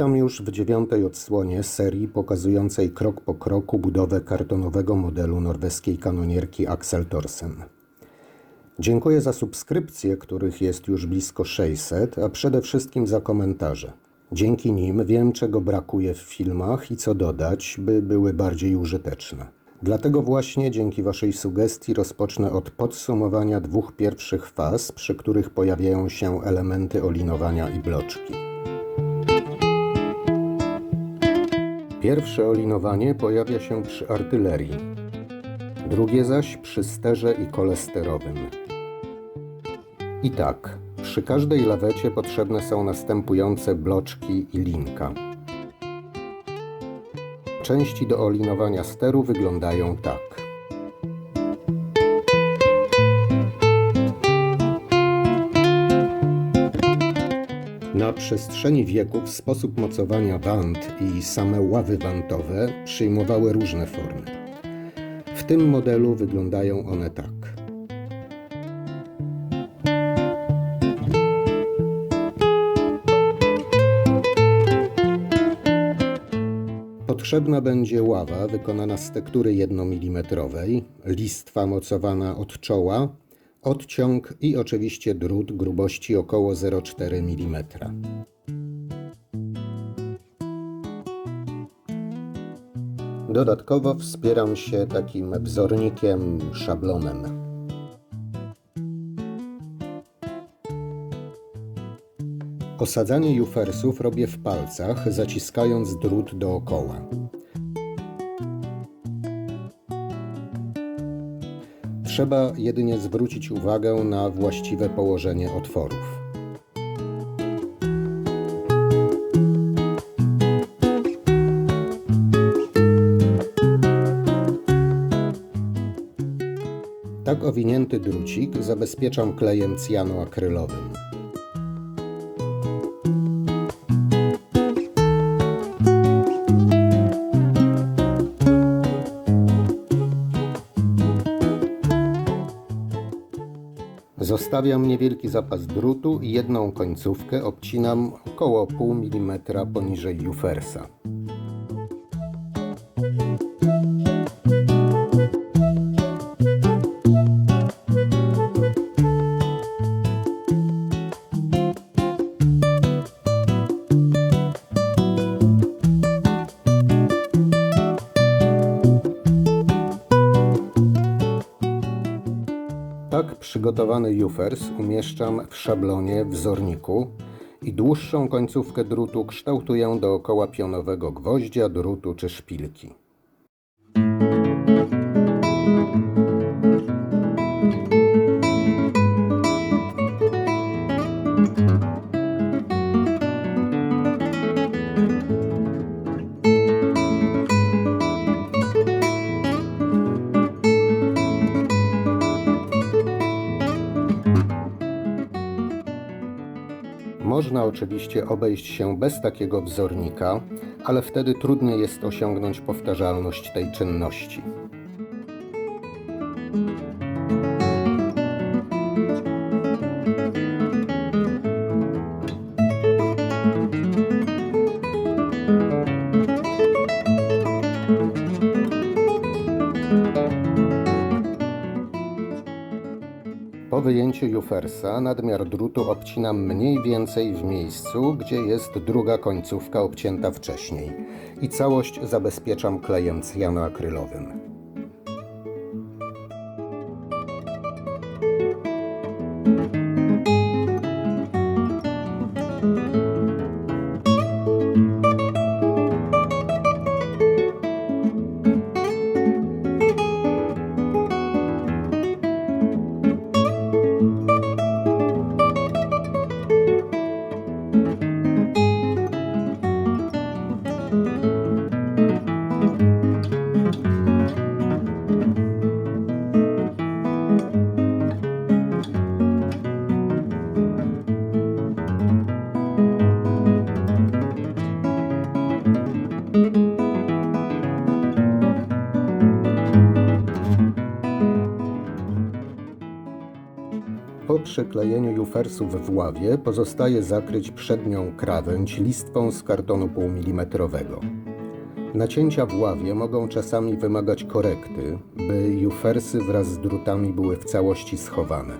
Witam już w 9. odsłonie serii pokazującej krok po kroku budowę kartonowego modelu norweskiej kanonierki Axel Thorsen. Dziękuję za subskrypcje, których jest już blisko 600, a przede wszystkim za komentarze. Dzięki nim wiem, czego brakuje w filmach i co dodać, by były bardziej użyteczne. Dlatego właśnie dzięki Waszej sugestii rozpocznę od podsumowania 2 pierwszych faz, przy których pojawiają się elementy olinowania i bloczki. Pierwsze olinowanie pojawia się przy artylerii, drugie zaś przy sterze i kole sterowym. I tak, przy każdej lawecie potrzebne są następujące bloczki i linka. Części do olinowania steru wyglądają tak. Na przestrzeni wieków sposób mocowania want i same ławy wantowe przyjmowały różne formy. W tym modelu wyglądają one tak. Potrzebna będzie ława wykonana z tektury 1 mm, listwa mocowana od czoła, odciąg i oczywiście drut grubości około 0,4 mm. Dodatkowo wspieram się takim wzornikiem, szablonem. Osadzanie jufersów robię w palcach, zaciskając drut dookoła. Trzeba jedynie zwrócić uwagę na właściwe położenie otworów. Tak owinięty drucik zabezpieczam klejem cyjanoakrylowym. Zostawiam niewielki zapas drutu i jedną końcówkę obcinam około 0,5 mm poniżej jufersa. Tak przygotowany jufers umieszczam w szablonie wzorniku i dłuższą końcówkę drutu kształtuję dookoła pionowego gwoździa, drutu czy szpilki. Można oczywiście obejść się bez takiego wzornika, ale wtedy trudniej jest osiągnąć powtarzalność tej czynności. Po wyjęciu jufersa nadmiar drutu obcinam mniej więcej w miejscu, gdzie jest druga końcówka obcięta wcześniej i całość zabezpieczam klejem cyjanoakrylowym. Po przyklejeniu jufersów w ławie pozostaje zakryć przednią krawędź listwą z kartonu półmilimetrowego. Nacięcia w ławie mogą czasami wymagać korekty, by jufersy wraz z drutami były w całości schowane.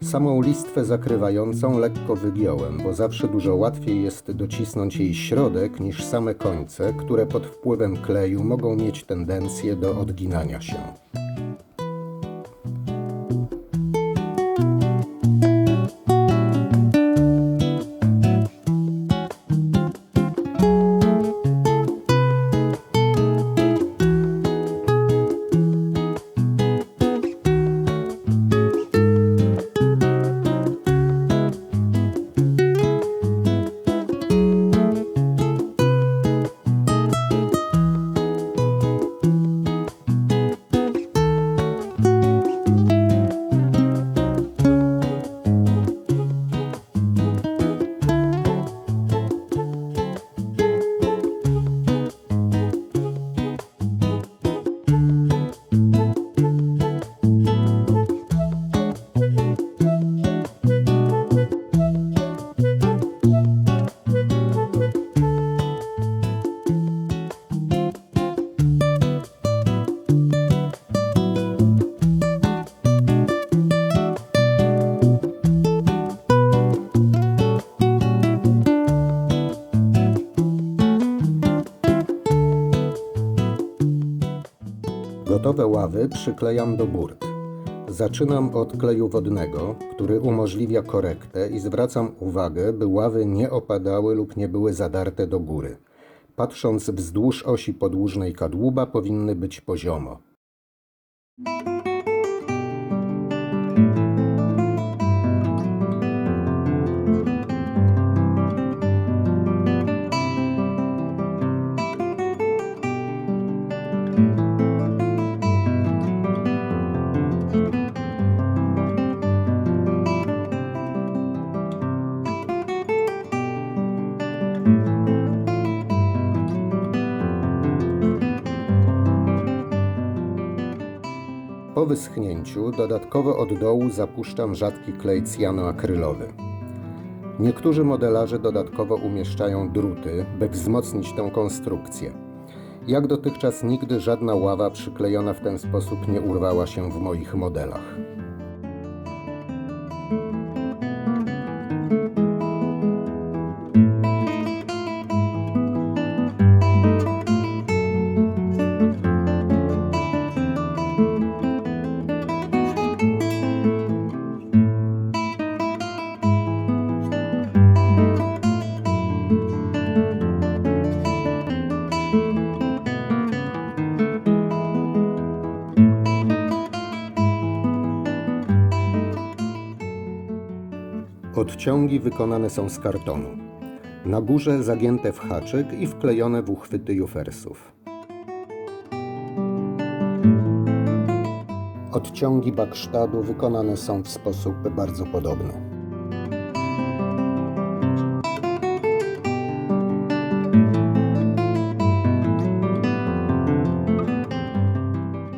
Samą listwę zakrywającą lekko wygiąłem, bo zawsze dużo łatwiej jest docisnąć jej środek niż same końce, które pod wpływem kleju mogą mieć tendencję do odginania się. Gotowe ławy przyklejam do burt. Zaczynam od kleju wodnego, który umożliwia korektę i zwracam uwagę, by ławy nie opadały lub nie były zadarte do góry. Patrząc wzdłuż osi podłużnej kadłuba, powinny być poziomo. Po wyschnięciu dodatkowo od dołu zapuszczam rzadki klej cyjanoakrylowy. Niektórzy modelarze dodatkowo umieszczają druty, by wzmocnić tę konstrukcję. Jak dotychczas nigdy żadna ława przyklejona w ten sposób nie urwała się w moich modelach. Odciągi wykonane są z kartonu. Na górze zagięte w haczyk i wklejone w uchwyty jufersów. Odciągi baksztadu wykonane są w sposób bardzo podobny.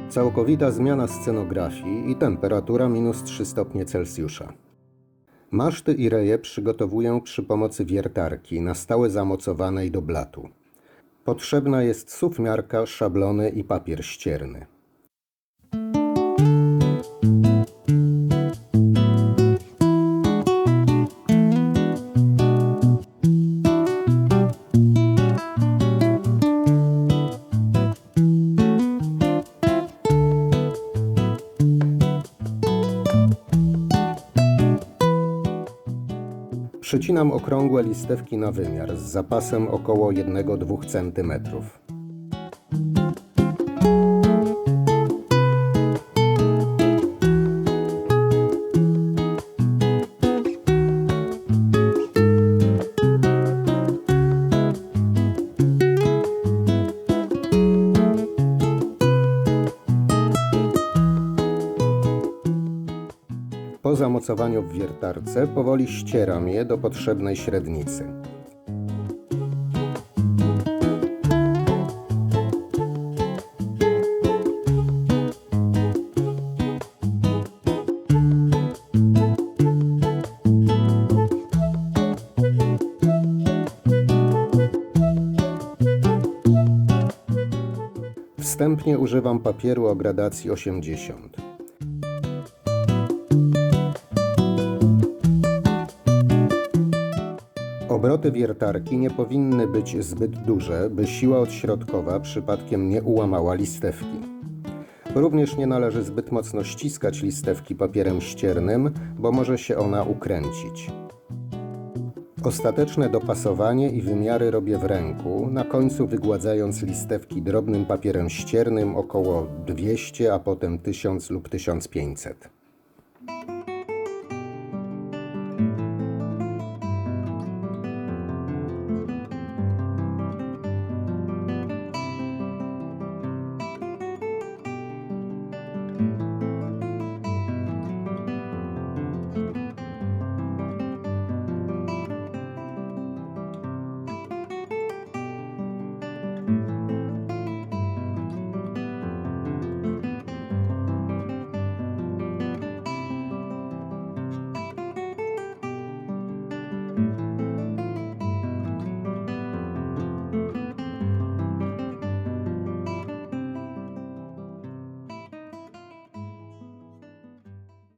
Całkowita zmiana scenografii i temperatura -3 stopnie Celsjusza. Maszty i reje przygotowuję przy pomocy wiertarki na stałe zamocowanej do blatu. Potrzebna jest suwmiarka, szablony i papier ścierny. Przycinam okrągłe listewki na wymiar z zapasem około 1–2 cm. Po zamocowaniu w wiertarce powoli ścieram je do potrzebnej średnicy. Wstępnie używam papieru o gradacji 80. Obroty wiertarki nie powinny być zbyt duże, by siła odśrodkowa przypadkiem nie ułamała listewki. Również nie należy zbyt mocno ściskać listewki papierem ściernym, bo może się ona ukręcić. Ostateczne dopasowanie i wymiary robię w ręku, na końcu wygładzając listewki drobnym papierem ściernym około 200, a potem 1000 lub 1500.